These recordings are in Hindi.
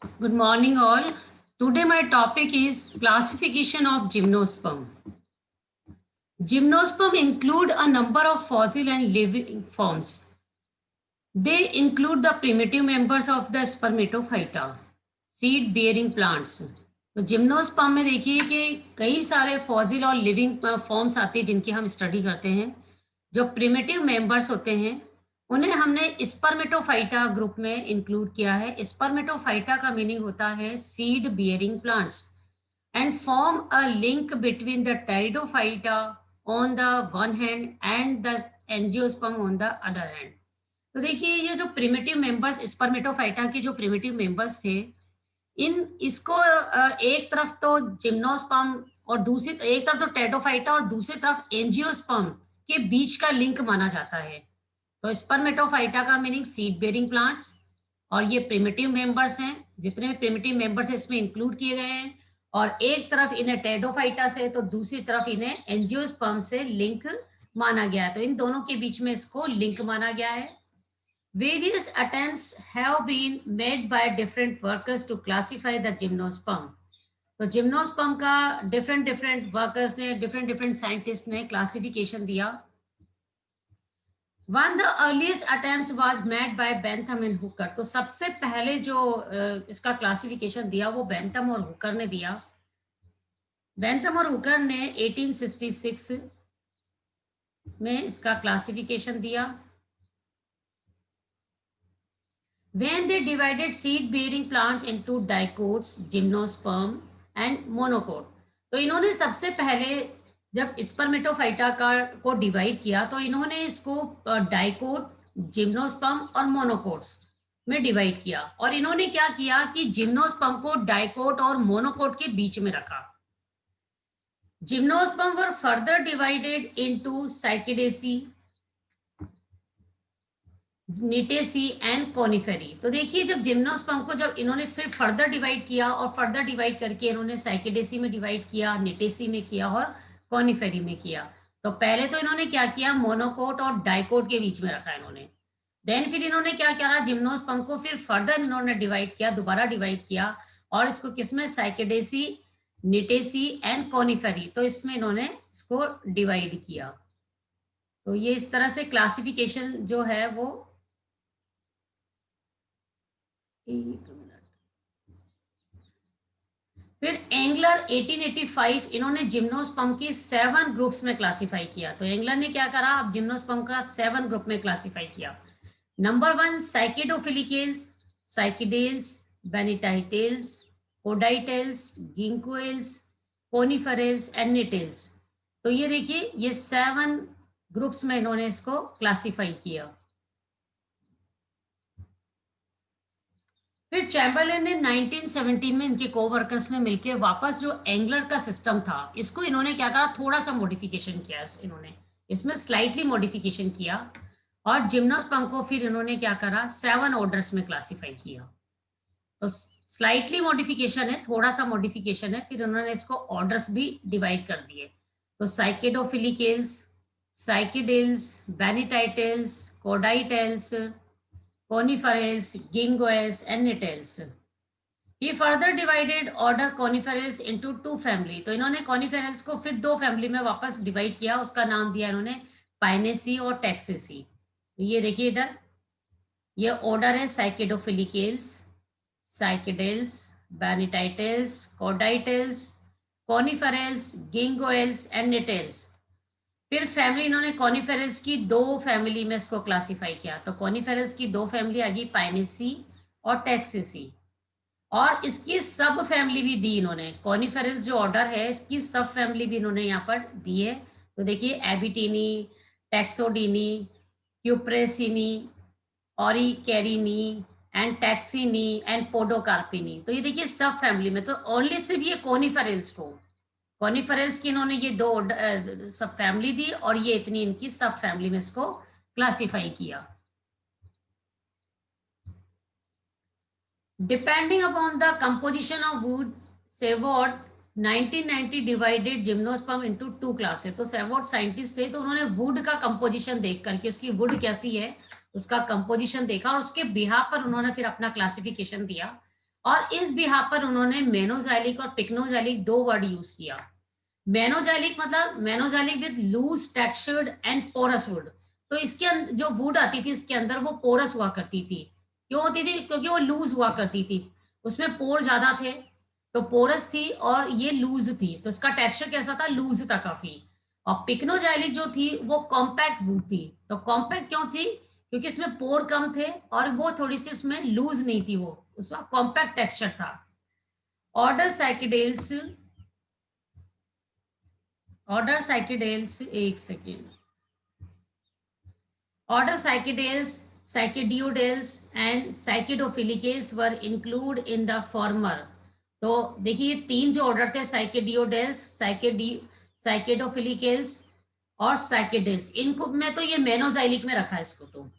Good morning, all. Today, my topic is classification of gymnosperm. Gymnosperm include a number of fossil and living forms. They include the primitive members of the spermatophyta, seed bearing plants. तो जिम्नोस्पर्म में देखिए कि कई सारे फॉसिल और लिविंग फॉर्म्स आते हैं जिनकी हम स्टडी करते हैं। जो प्रिमिटिव मेंबर्स होते हैं उन्हें हमने स्पर्मेटोफाइटा ग्रुप में इंक्लूड किया है। स्पर्मेटोफाइटा का मीनिंग होता है seed bearing plants and form a link between the pteridophyta on the one hand and the angiosperm on the other hand। तो देखिए ये जो प्रिमिटिव मेंबर्स स्पर्मेटोफाइटा के जो प्रिमिटिव मेंबर्स थे, इन इसको एक तरफ तो जिम्नोस्पर्म और दूसरी एक तरफ तो टेटोफाइटा और दूसरी तरफ एंजियोस्पर्म के बीच का लिंक माना जाता है। तो स्पर्मेटोफाइटा का मीनिंग सीड बेयरिंग प्लांट्स और ये प्रिमिटिव मेंबर्स हैं। जितने भी प्रिमिटिव मेंबर्स हैं इसमें इंक्लूड किए गए हैं और एक तरफ इन्हें टेडोफाइटा से तो दूसरी तरफ इन्हें एंजियोस्पर्म से लिंक माना गया है। तो इन दोनों के बीच में इसको लिंक माना गया है। Various attempts have been made by different workers to classify the gymnosperm। तो जिम्नोस्पर्म का डिफरेंट वर्कर्स ने डिफरेंट साइंटिस्ट ने क्लासिफिकेशन दिया। One the earliest attempt was made by Bentham and Hooker. तो सबसे पहले जो इसका क्लासिफिकेशन दिया वो बेंथम और हुकर ने दिया। बेंथम और हुकर ने 1866 में इसका क्लासिफिकेशन दिया। When they divided seed-bearing plants into dicots, gymnosperm and monocot। तो इन्होंने सबसे पहले जब स्पर्मेटोफाइटा का को डिवाइड किया तो इन्होंने इसको डाइकोट, जिम्नोस्पर्म और मोनोकोट्स में डिवाइड किया। और इन्होंने क्या किया कि जिम्नोस्पर्म को डाइकोट और मोनोकोट के बीच में रखा। Gymnosperm were further divided into Cycadaceae, Gnetaceae and Coniferae. तो देखिए जब जिम्नोस्पर्म को जब इन्होंने फिर फर्दर डिवाइड किया और फर्दर डिवाइड करके इन्होंने साइकेडेसी में डिवाइड किया, निटेसी में किया और कॉनिफेरी में किया। तो पहले तो इन्होंने क्या किया, मोनोकोट और डाइकोट के बीच में रखा इन्होंने। देन फिर इन्होंने क्या किया, जिम्नोस्पर्म को फिर फर्दर इन्होंने डिवाइड किया, दोबारा डिवाइड किया और इसको किसमें, साइकेडेसी, निटेसी एंड कॉनिफेरी। तो इसमें इन्होंने इसको डिवाइड किया। तो ये इस तरह से क्लासिफिकेशन जो है वो फिर एंगलर 1885 इन्होंने जिम्नोस्पर्म की 7 ग्रुप्स में क्लासिफाई किया। तो एंगलर ने क्या करा, अब जिम्नोस्पर्म का 7 ग्रुप में क्लासिफाई किया। Number 1 Cycadofilicales, Cycadales, Bennettitales, Cordaitales, Ginkgoales, Coniferales and Gnetales. तो ये देखिए ये 7 ग्रुप्स में इन्होंने इसको क्लासिफाई किया। फिर चैम्बरलेन ने 1917 में इनके कोवर्कर्स ने मिलकर वापस जो एंगलर का सिस्टम था इसको इन्होंने क्या करा, थोड़ा सा मॉडिफिकेशन किया। इन्होंने इसमें स्लाइटली मॉडिफिकेशन किया और जिम्नोस्पर्म को फिर इन्होंने क्या करा, 7 ऑर्डर्स में क्लासिफाई किया। तो स्लाइटली मॉडिफिकेशन है, थोड़ा सा मॉडिफिकेशन है। फिर उन्होंने इसको ऑर्डर्स भी डिवाइड कर दिए। तो साइकेडोफिलिकेल्स, Cycadales, Bennettitales, कोडाइटेल्स, coniferous, gingoes and nettles। He further divided order coniferous into 2 family। तो इन्होंने coniferous को फिर 2 फैमिली में वापस डिवाइड किया, उसका नाम दिया इन्होंने पाइनेसी और टेक्सेसी। तो ये देखिए इधर ये ऑर्डर है साइकेडोफिलिकेल्स, साइकेडेल्स, बेनिटाइटेल्स, कोडाइटेल्स, कॉनिफेरेल्स, गिंगोएल्स एंड नेटेल्स। फिर फैमिली इन्होंने कॉनिफेरल्स की 2 फैमिली में इसको क्लासिफाई किया। तो कॉनिफेरल्स की 2 फैमिली आ गई, पाइनेसी और टेक्सेसी। और इसकी सब फैमिली भी दी इन्होंने। कॉनिफेरल्स जो ऑर्डर है इसकी सब फैमिली भी इन्होंने यहाँ पर दी है। तो देखिए एबिटीनी, टेक्सोडीनी, क्यूप्रेसिनी, ऑरिकेरिनी एंड टैक्सीनी एंड पोडोकार्पिनी। तो ये देखिए सब फैमिली में। तो ओनली सिर्फ ये कॉनिफेरल्स को, कॉनिफेरेंस की इन्होंने ये 2 सब फैमिली दी और ये इतनी इनकी सब फैमिली में इसको क्लासिफाई किया। Depending upon the composition of wood, Seward 1990 divided gymnosperm into 2 classes. तो सेवॉट साइंटिस्ट थे तो उन्होंने वुड का कंपोजिशन देख करके, उसकी वुड कैसी है उसका कंपोजिशन देखा और उसके बिहाफ पर उन्होंने फिर अपना क्लासिफिकेशन दिया। और इस बिहाफ पर उन्होंने मेनोजाइलिक और पिक्नोजाइलिक दो वर्ड यूज किया। मेनोजाइलिक मतलब manoxylic with loose textured and porous wood. तो इसके जो वुड आती थी इसके अंदर वो पोरस हुआ करती थी। क्यों होती थी? क्योंकि वो लूज हुआ करती थी, उसमें पोर ज्यादा थे, तो पोरस थी और ये लूज थी, तो इसका टेक्सचर कैसा था? लूज था काफी। और पिक्नोजाइलिक जो थी वो कॉम्पैक्ट वुड थी। तो कॉम्पैक्ट क्यों थी? क्योंकि इसमें पोर कम थे और वो थोड़ी सी उसमें लूज नहीं थी, वो उसका कॉम्पैक्ट टेक्सचर था। ऑर्डर साइकिडेल्स, ऑर्डर साइकिडेल्स, एक second. Order Cycadales, Cycadeoidales and Cycadofilicales were include in the former. तो देखिए ये तीन जो ऑर्डर थे, साइकिडियोडेल्स, साइकिडोफिलिकेल्स और साइकिडेल्स, इनको मैं तो ये मेनोजाइलिक में रखा है इसको तो।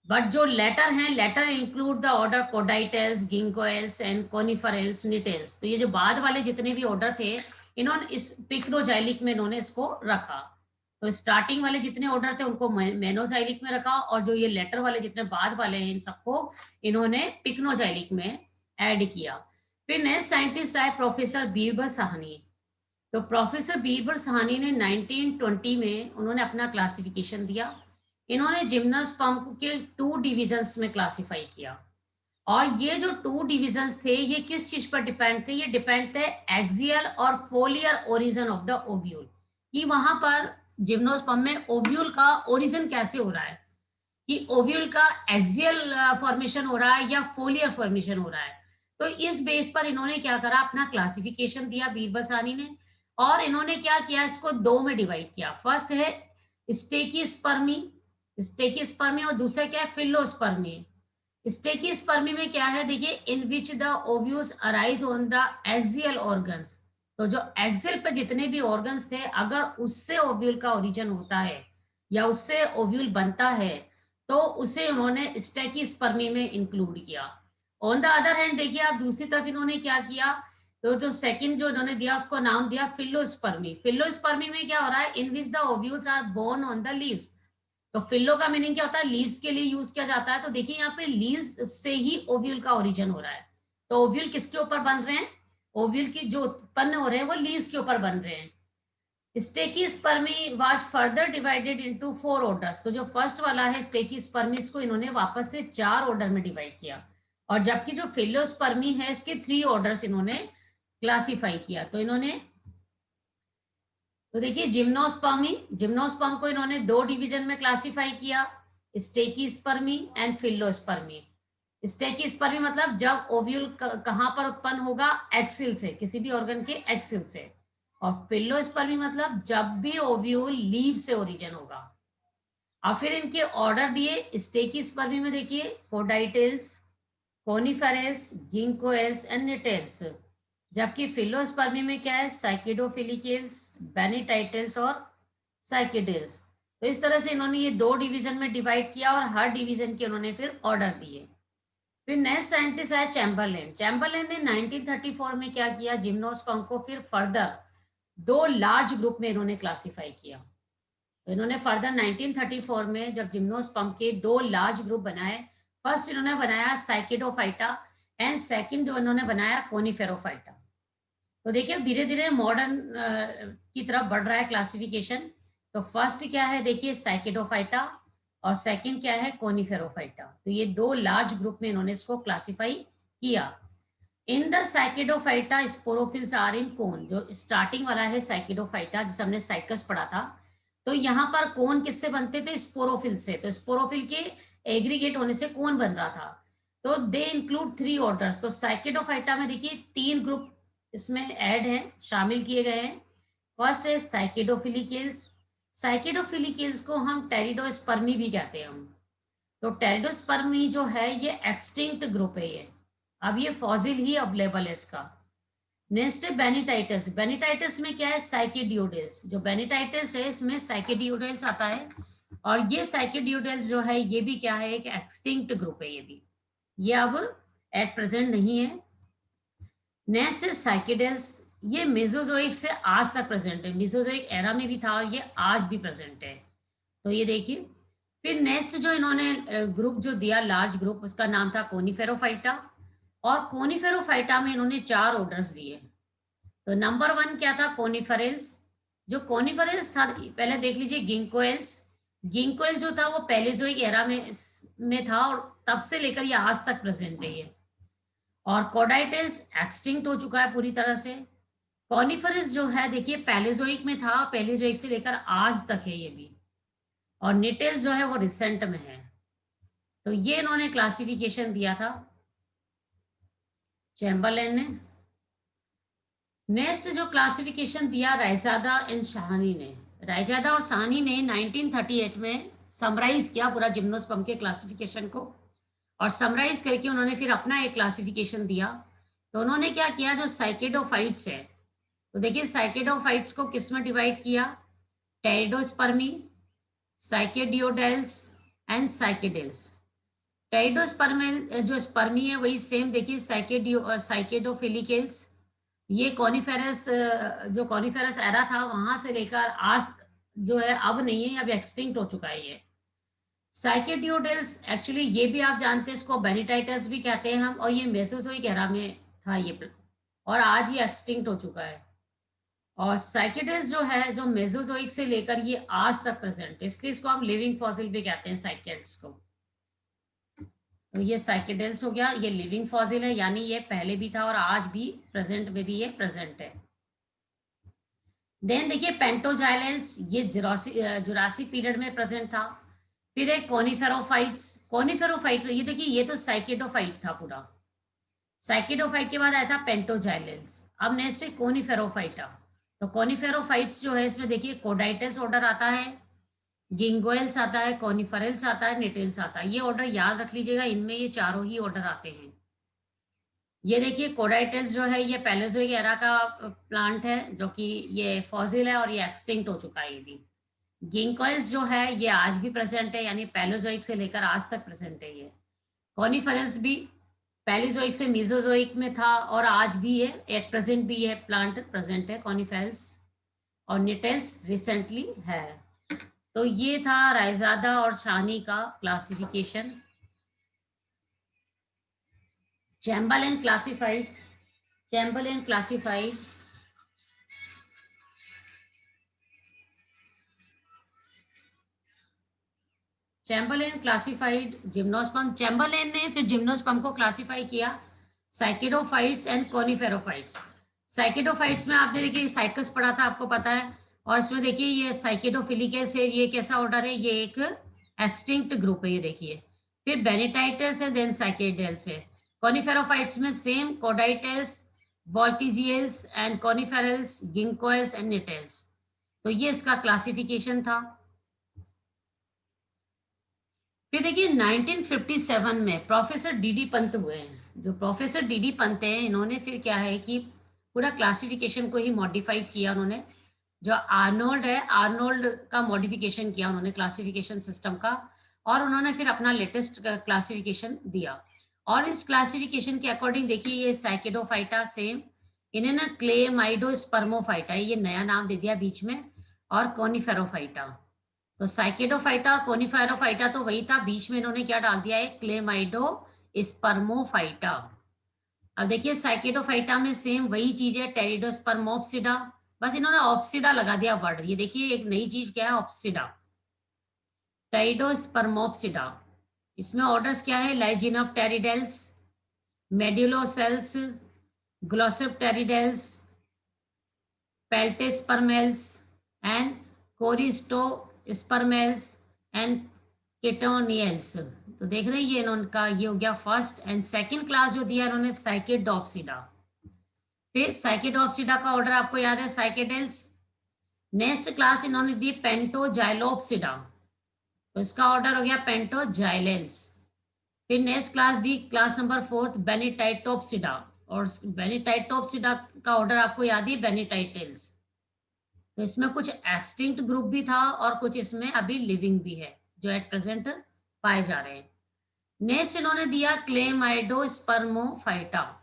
बट जो लेटर हैं, latter include the order Cordaitales, Ginkgoales and Coniferales, Gnetales. तो ये जो बाद वाले जितने भी ऑर्डर थे, इन्होंने इस पिक्नोजाइलिक में इन्होंने इसको रखा। तो स्टार्टिंग वाले जितने ऑर्डर थे उनको मेनोजाइलिक में रखा, और जो ये लेटर वाले जितने बाद वाले हैं इन सबको इन्होंने पिक्नोजाइलिक में ऐड किया। फिर नेक्स्ट साइंटिस्ट आए प्रोफेसर बीरबल साहनी। तो प्रोफेसर बीरबल साहनी ने 1920 में उन्होंने अपना क्लासिफिकेशन दिया। इन्होंने जिम्नोस्पर्म के 2 डिविजन्स में क्लासिफाई किया, और ये जो 2 डिविजन्स थे ये किस चीज पर डिपेंड थे? ये डिपेंड थे एक्सियल और फोलियर ओरिजिन ऑफ द ओव्यूल, कि वहां पर जिम्नोस्पर्म में ओव्यूल का ओरिजिन कैसे हो रहा है, कि ओव्यूल का एक्सियल फॉर्मेशन हो रहा है या फोलियर फॉर्मेशन हो रहा है। तो इस बेस पर इन्होंने क्या करा, अपना क्लासिफिकेशन दिया बीरबसानी ने। और इन्होंने क्या किया, इसको दो में डिवाइड किया। फर्स्ट है स्टेकिस्पर्मी, स्टेकिस्पर्मी, और दूसरा क्या है? फिलोस्पर्मी। स्टेकिस्पर्मी में क्या है देखिए, in which the ovules arise on the axial organs. तो जो एक्सियल पे जितने भी ऑर्गन्स थे, अगर उससे ओव्यूल का ओरिजिन होता है या उससे ओव्यूल बनता है, तो उसे उन्होंने स्टेकिस्पर्मी में इंक्लूड किया। ऑन द अदर हैंड देखिए आप, दूसरी तरफ इन्होंने क्या किया, तो जो सेकंड जो इन्होंने दिया उसको नाम दिया फिलोस्पर्मी। फिलोस्पर्मी में क्या हो रहा है? In which the ovules are borne on the leaves. तो फिल्लो का मीनिंग क्या होता है? लीव्स के लिए यूज किया जाता है। तो देखिए यहाँ पे लीव्स से ही ओव्यूल का ओरिजिन हो रहा है। तो ओव्यूल किसके ऊपर बन रहे हैं? ओव्यूल की जो उत्पन्न हो रहे हैं वो लीव्स के ऊपर बन रहे हैं। Stachyospermae was further divided into 4 orders. तो जो फर्स्ट वाला है स्टेकिस्पर्मी, को इन्होंने वापस से 4 ऑर्डर में डिवाइड किया, और जबकि जो फिलोस्पर्मी है इसके 3 ऑर्डर्स इन्होंने क्लासिफाई किया। तो इन्होंने, तो देखिए जिम्नोस्पर्मी, जिम्नोस्पर्म को इन्होंने 2 डिवीजन में क्लासिफाई किया, स्टेकिस्पर्मी एंड फिलोस्पर्मी। स्टेकिस्पर्मी मतलब जब ओव्यूल कहां पर उत्पन्न होगा? एक्सिल से, किसी भी ऑर्गन के एक्सिल से। और फिलोस्पर्मी मतलब जब भी ओव्यूल लीव से ओरिजिन होगा। और फिर इनके ऑर्डर दिए, स्टेकिस्पर्मी में देखिए कोडाइटेल्स, कोनिफेरेस, गिंकोएल्स एंड निटेल्स। जबकि फिलोस्पर्मी में क्या है? साइकिडोफिलिकेल्स, बेनिटाइटल्स और साइकिडेल्स। तो इस तरह से इन्होंने ये 2 डिवीजन में डिवाइड किया, और हर डिवीजन के उन्होंने फिर ऑर्डर दिए। फिर नेक्स्ट साइंटिस्ट आया चैम्बरलेन। चैम्बरलेन ने 1934 में क्या किया, जिम्नोस्पर्म को फिर फर्दर 2 लार्ज ग्रुप में इन्होंने क्लासिफाई किया। तो इन्होंने फर्दर 1934 में जब जिम्नोस्पर्म के 2 लार्ज ग्रुप बनाए, फर्स्ट इन्होंने बनाया साइकिडोफाइटा एंड सेकंड जो इन्होंने बनाया कोनिफेरोफाइटा। तो देखिए धीरे धीरे मॉडर्न की तरफ बढ़ रहा है क्लासिफिकेशन। तो फर्स्ट क्या है देखिए, साइकिडोफाइटा, और सेकंड क्या है? कोनिफेरोफाइटा। तो ये 2 लार्ज ग्रुप में इन्होंने इसको क्लासिफाई किया। In the Cycadophyta sporophylls are in cone. जो स्टार्टिंग वाला है साइकिडोफाइटा, जिसे हमने साइकस पढ़ा था, तो यहाँ पर कोन किससे बनते थे? स्पोरोफिल से। तो स्पोरोफिल के एग्रीगेट होने से कोन बन रहा था। तो दे इंक्लूड 3 ऑर्डर्स। तो साइकिडोफाइटा में देखिए 3 ग्रुप इसमें ऐड है, शामिल किए गए हैं। फर्स्ट है साइकिडोफिलिकेल्स। साइकिडोफिलिकेल्स को हम टेरिडोस्पर्मी भी कहते हैं हम। तो टेरिडोस्पर्मी जो है ये एक्सटिंक्ट ग्रुप है ये, अब ये फॉसिल ही अवेलेबल है इसका। नेक्स्ट है बेनिटाइटस। बेनिटाइटस में क्या है? साइकिडियोडेल्स। जो बेनिटाइटस है इसमें साइकिडियोडेल्स आता है, और ये साइकिडियोडेल्स जो है ये भी क्या है? एक एक्सटिंक्ट ग्रुप है ये भी, ये अब एट प्रेजेंट नहीं है। नेक्स्ट है साइकिडेल्स। ये मेसोजोइक से आज तक प्रेजेंट है, मेसोजोइक एरा में भी था और ये आज भी प्रेजेंट है। तो ये देखिए। फिर नेक्स्ट जो इन्होंने ग्रुप जो दिया, लार्ज ग्रुप, उसका नाम था कोनिफेरोफाइटा। और कोनिफेरोफाइटा में इन्होंने 4 ऑर्डर्स दिए। तो नंबर 1 क्या था? कोनिफेरल्स। जो कोनिफेरल्स था, पहले देख लीजिए गिंकोएल्स। गिंकोएल जो था वो पैलेजोइक एरा में था और तब से लेकर ये आज तक प्रेजेंट है ये। और कोडाइटिस एक्सटिंक्ट हो चुका है पूरी तरह से। कॉनिफरस जो है देखिए पैलेजोइक में था, पैलेजोइक से लेकर आज तक है ये भी। और निटेल्स जो है वो रिसेंट में है। तो ये इन्होंने क्लासिफिकेशन दिया था चैम्बरलेन ने। नेक्स्ट जो क्लासिफिकेशन दिया रायजादा एंड शाहनी ने। रायजादा और शाहनी ने 1938 में समराइज किया पूरा जिम्नोस्पर्म के क्लासिफिकेशन को, और समराइज करके उन्होंने फिर अपना एक क्लासिफिकेशन दिया। तो उन्होंने क्या किया, जो साइकेडोफाइट्स है, तो देखिए साइकेडोफाइट्स को किस में डिवाइड किया? टेरिडोस्पर्मी, साइकेडियोडेल्स एंड साइकेडेल्स। टेरिडोस्पर्मेल जो स्पर्मी है वही सेम देखिए साइकेडोफिलिकेल्स। ये कॉनिफेरस, जो कॉनिफेरस एरा था वहां से लेकर आज जो है अब नहीं है, अब एक्सटिंक्ट हो चुका है ये। साइकेडियोडेल्स एक्चुअली ये भी आप जानते हैं, इसको बेनिटाइटस भी कहते हैं हम, और ये मेसोजोइक एरा में था ये, और आज ये एक्सटिंक्ट हो चुका है। और साइकेडेल्स जो है जो मेसोजोइक से लेकर ये आज तक प्रेजेंट है, इसलिए इसको हम लिविंग फॉसिल भी कहते हैं साइकेड्स को। तो ये साइकेडेल्स हो गया, ये लिविंग फॉसिल है, यानी ये पहले भी था और आज भी प्रेजेंट में भी ये प्रेजेंट है। देन देखिए पेंटोजाइलेंस, ये जुरासिक पीरियड में प्रेजेंट था। फिर एक कॉनिफेरोफाइट्स। कॉनिफेरोफाइट ये देखिए ये तो साइकेडोफाइट था पूरा। साइकेडोफाइट के बाद आया था पेंटोजाइलेंस। अब नेक्स्ट है कोनिफेरोफाइटा। तो कोनिफेरोफाइट्स जो है इसमें देखिए कोडाइटल्स ऑर्डर आता है, गिंगोएल्स आता है, कॉनिफरेल्स आता है, निटेल्स आता है। ये ऑर्डर याद रख लीजिएगा, इनमें ये चारों ही ऑर्डर आते हैं। ये देखिए कोडाइटल्स जो है ये पैलेजोइक एरा का प्लांट है, जो कि ये फॉसिल है और ये एक्सटिंक्ट हो चुका है ये भी। गिंगोएल्स जो है ये आज भी प्रेजेंट है, यानी पैलेजोइक से लेकर आज तक प्रेजेंट है ये। कॉनिफरेंस भी पैलेजोइक से मीजोजोइक में था और आज भी है, एट प्रेजेंट भी है प्लांट प्रेजेंट है कॉनिफेरल्स। और निटेल्स रिसेंटली है। तो ये था रायजादा और शानी का classification. Chamberlain classified. Chamberlain classified Chamberlain classified gymnosperm. Chamberlain ने फिर जिम्नोस्पर्म को क्लासिफाई किया साइकेडोफाइट्स एंड कॉनिफेरोफाइट्स। साइकेडोफाइट्स में आपने देखिए साइकस पढ़ा था, आपको पता है। और इसमें देखिए ये साइकेडोफिलिकेस है, ये कैसा ऑर्डर है, ये एक एक्सटिंक्ट ग्रुप है ये देखिए। फिर बेनिटाइटस है, देन साइकेडेल्स है। कॉनिफेरोफाइट्स में सेम कोडाइटस, वॉल्टिजियल्स एंड कॉनिफेरल्स, गिंकोएल्स एंड निटेल्स। तो ये इसका क्लासिफिकेशन था। फिर देखिए 1957 में प्रोफेसर डीडी पंत हुए हैं। जो प्रोफेसर डीडी पंत हैं, इन्होंने फिर क्या है कि पूरा क्लासिफिकेशन को ही मॉडिफाई किया उन्होंने। जो आर्नोल्ड है, आर्नोल्ड का मॉडिफिकेशन किया उन्होंने क्लासिफिकेशन सिस्टम का, और उन्होंने फिर अपना लेटेस्ट क्लासिफिकेशन दिया। और इस क्लासिफिकेशन के अकॉर्डिंग देखिए ये साइकेडोफाइटा सेम, इन्हें ना क्लेमाइडोस्पर्मोफाइटा, ये नया नाम दे दिया बीच में, और कोनिफेरोफाइटा। तो साइकेडोफाइटा और कोनिफेरोफाइटा तो वही था, बीच में इन्होंने क्या डाल दिया है, क्लेमाइडो स्पर्मोफाइटा। अब देखिए साइकेडोफाइटा में सेम वही चीज है, टेरिडोस्पर्मोप्सिडा, बस इन्होंने ऑप्सिडा लगा दिया वर्ड। ये देखिए एक नई चीज क्या है, ऑप्सिडा, टेरिडोस्पर्मोप्सिडा। इसमें ऑर्डर्स क्या है, लाइजिनोप्टेरिडेल्स, मेड्यूलोसेल्स, ग्लोसोप्टेरिडेल्स, पेल्टेस्पर्मेल्स एंड कोरिस्टोस्पर्मेल्स एंड केटोनियल्स। तो देख रहे हैं ये इनका ये हो गया फर्स्ट। एंड सेकंड क्लास जो दिया इन्होंने साइकेडोप्सिडा। फिर साइकेडोप्सिडा का ऑर्डर आपको याद है, साइकेडेल्स। नेक्स्ट क्लास इन्होंने दी पेंटोजाइलोप्सिडा, तो इसका ऑर्डर हो गया पेंटोजाइलेंस। फिर नेक्स्ट क्लास दी क्लास नंबर 4 बेनिटाइटोप्सिडा, और बेनिटाइटोप्सिडा का ऑर्डर आपको याद है बेनिटाइटेल्स। तो इसमें कुछ एक्सटिंक्ट ग्रुप भी था और कुछ इसमें अभी लिविंग भी है जो एट प्रेजेंट पाए जा रहे हैं। नेक्स्ट इन्होंने दिया क्लेमाइडोस्पर्मोफाइटा।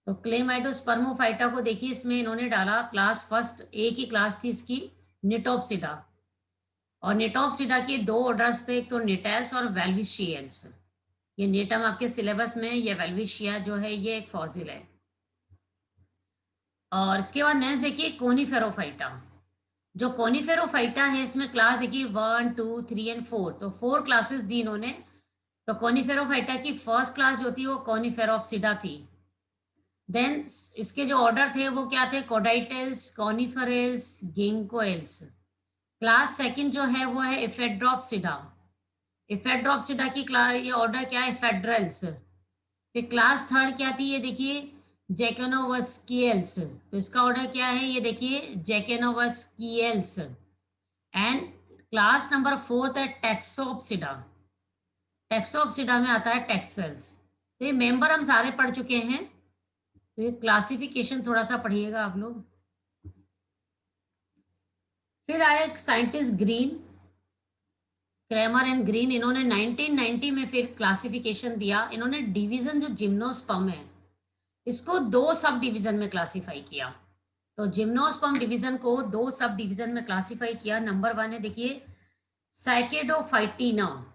तो क्लेमाइडोस्पर्मोफाइटा को देखिए इसमें इन्होंने डाला क्लास फर्स्ट, एक ही क्लास थी इसकी, निटोप्सिडा। और निटोप्सिडा के दो ऑर्डर्स थे, एक तो निटेल्स और वेल्विशियंस। ये नेटम आपके सिलेबस में, ये वेल्विशिया जो है ये एक फॉसिल है। और इसके बाद नेक्स्ट देखिए कोनिफेरोफाइटा। जो कोनिफेरोफाइटा है इसमें क्लास देखिए 1 2 3 एंड 4, तो 4 क्लासेस दी इन्होंने। तो कोनिफेरोफाइटा की फर्स्ट क्लास जो थी वो कोनिफेरोप्सिडा थी। देन इसके जो ऑर्डर थे वो क्या थे, कोडाइटल्स, कॉनिफेरल्स, गिंकोइल्स। क्लास सेकंड जो है वो है इफेड्रोप्सिडा। इफेड्रोप्सिडा की क्लास ये ऑर्डर क्या है, इफेड्रल्स। फिर क्लास थर्ड क्या थी, ये देखिए जेकेनोवस्कियल्स, तो इसका ऑर्डर क्या है, ये देखिए जेकेनोवस्कियल्स। एंड क्लास नंबर फोर्थ है टेक्सोप्सिडा। टेक्सोप्सिडा में आता है टेक्सल्स। तो ये मेंबर हम सारे पढ़ चुके हैं। तो ये क्लासिफिकेशन थोड़ा सा पढ़िएगा आप लोग। फिर आए scientist Green, Kramer and Green. इन्होंने 1990 में फिर क्लासिफिकेशन दिया। इन्होंने डिवीजन जो जिम्नोस्पर्म है इसको दो सब डिवीजन में क्लासिफाई किया। तो जिम्नोस्पर्म डिवीजन को दो सब डिवीजन में क्लासिफाई किया। नंबर 1 है देखिए साइकेडोफाइटिना।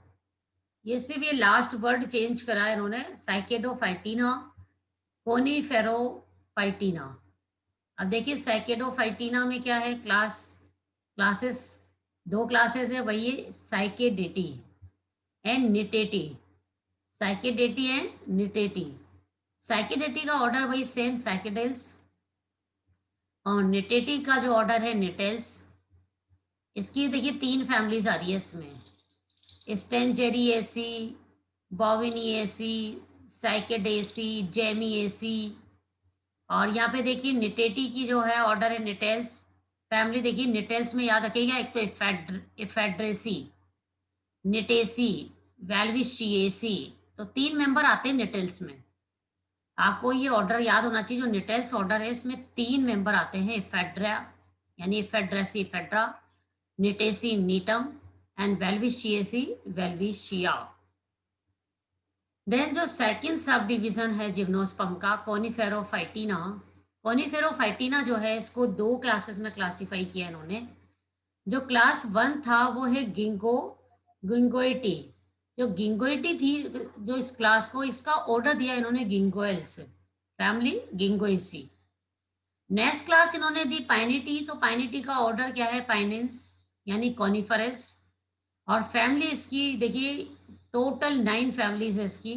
ये सिर्फ ये लास्ट वर्ड चेंज करा है इन्होंने, साइकेडोफाइटिना, कोनिफेरोफाइटिना। अब देखिए साइकेडोफाइटिना में क्या है, क्लासेस दो क्लासेस है, वही साइकेडेटी एंड निटेटी। साइकेडेटी एंड निटेटी। साइकेडेटी का ऑर्डर वही सेम साइकेडेल्स, और निटेटी का जो ऑर्डर है निटेल्स। इसकी देखिए 3 फैमिलीज आ रही है इसमें, स्टेंजेरिएसी, बॉविनिएसी, साइकेडेसी, जेमिएसी। और यहाँ पे देखिए निटेटी की जो है ऑर्डर है निटेल्स। फैमिली देखिए निटेल्स में याद रखिएगा, एक तो इफेड्रेसी, निटेसी, वेल्विशिएसी। तो 3 मेंबर आते हैं निटेल्स में। आपको ये ऑर्डर याद होना चाहिए, जो निटेल्स ऑर्डर है इसमें 3 मेंबर आते हैं, इफेड्रा यानी इफेड्रेसी इफेड्रा, निटेसी नीटम एंड वेल्विशिएसी वेल्विशिया। देन जो सेकंड सब डिवीजन है जिम्नोस्पर्म का, कोनिफेरोफाइटिना। कोनिफेरोफाइटिना जो है इसको दो क्लासेस में क्लासिफाई किया इन्होंने। जो क्लास 1 था वो है गिंगोइटी। जो गिंगोइटी थी, जो इस क्लास को इसका ऑर्डर दिया इन्होंने गिंगोइल्स, फैमिली गिंगोइसी। नेक्स्ट क्लास इन्होंने दी पाइनिटी। तो पाइनिटी का ऑर्डर क्या है, पाइनेंस यानी कॉनिफरस। और फैमिली इसकी देखिए टोटल 9 फैमिलीज है इसकी,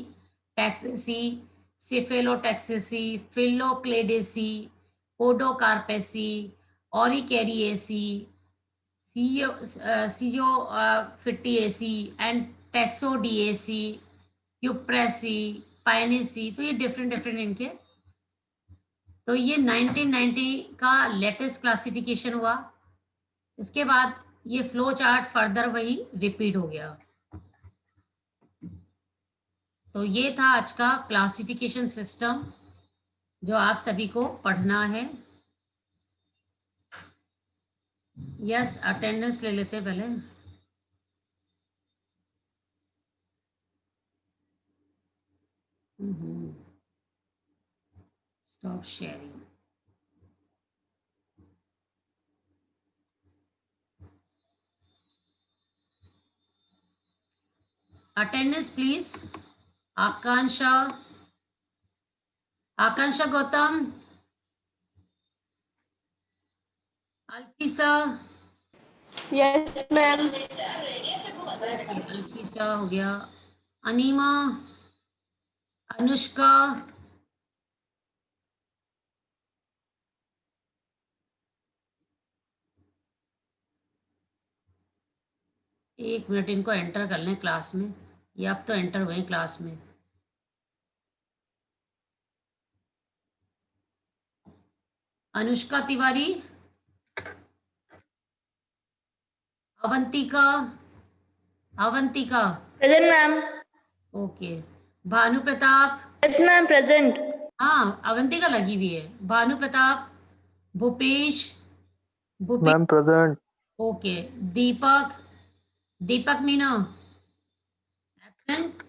टैक्सेसी, सिफेलोटैक्सेसी, फिलोक्लेडेसी, पोडोकार्पेसी, ऑरिकेरिएसी, सियोफिटिएसी एंड टैक्सोडिएसी, क्यूप्रेसी, पाइनेसी। तो ये डिफरेंट डिफरेंट इनके। तो ये 1990 का लेटेस्ट क्लासिफिकेशन हुआ। इसके बाद ये फ्लो चार्ट फर्दर वही रिपीट हो गया। तो ये था आज का क्लासिफिकेशन सिस्टम जो आप सभी को पढ़ना है। यस, अटेंडेंस ले लेते पहले। Stop sharing. Attendance please. Akanksha, Akanksha Gautam, Alfisa. Yes ma'am. Okay, Alfisa हो गया। अनीमा, अनुष्का, एक मिनट इनको एंटर कर लें क्लास में। ये अब तो एंटर हुए क्लास में। Anushka Tiwari, Avantika, Avantika. Present ma'am. Okay, Bhanu Pratap. Yes ma'am present. हाँ, अवंतिका लगी हुई है। Bhanu Pratap, Bhupesh, Bhupesh. Ma'am present. Okay, Deepak, Deepak Meena absent.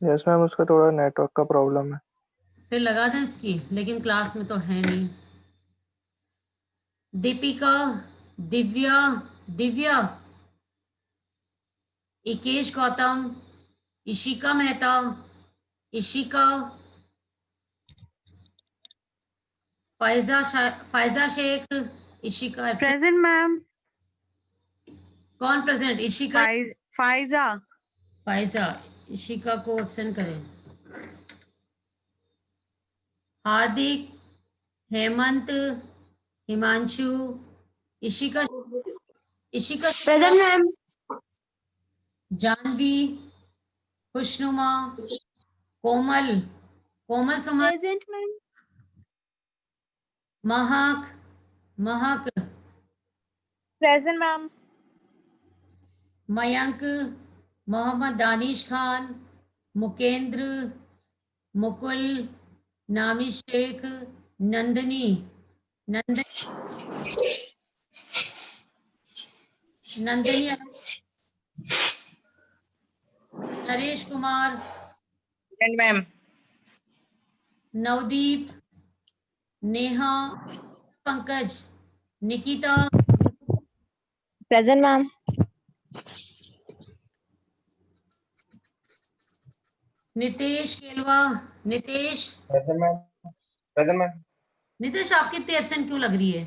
Yes ma'am, उसका थोड़ा नेटवर्क का प्रॉब्लम है। फिर लगा दें इसकी, लेकिन क्लास में तो है नहीं। Deepika, Divya, Divya, Ikesh Gautam, Ishika Mehta, Ishika, Faiza Shaikh, Ishika absent. Present, ma'am. कौन प्रेजेंट? इशिका, Faiza. फायजा। इशिका को एब्सेंट करें। हार्दिक, हेमंत, हिमांशु, इशिका, इशिका, Present, ma'am. जानवी, खुशनुमा, कोमल, कोमल सुमन, Present, ma'am. महक, महक, Present, ma'am. मयंक, मोहम्मद दानिश खान, मुकेंद्र, मुकुल, नामी Sheikh, Nandini, Nandini, Naresh Kumar, Present, ma'am. Navdeep, Neha, Pankaj, Nikita, Present, ma'am. Nitesh केलवा, Nitesh, Present, ma'am. Present, ma'am. Nitesh आपकी इतनी एब्सेंट क्यों लग रही है?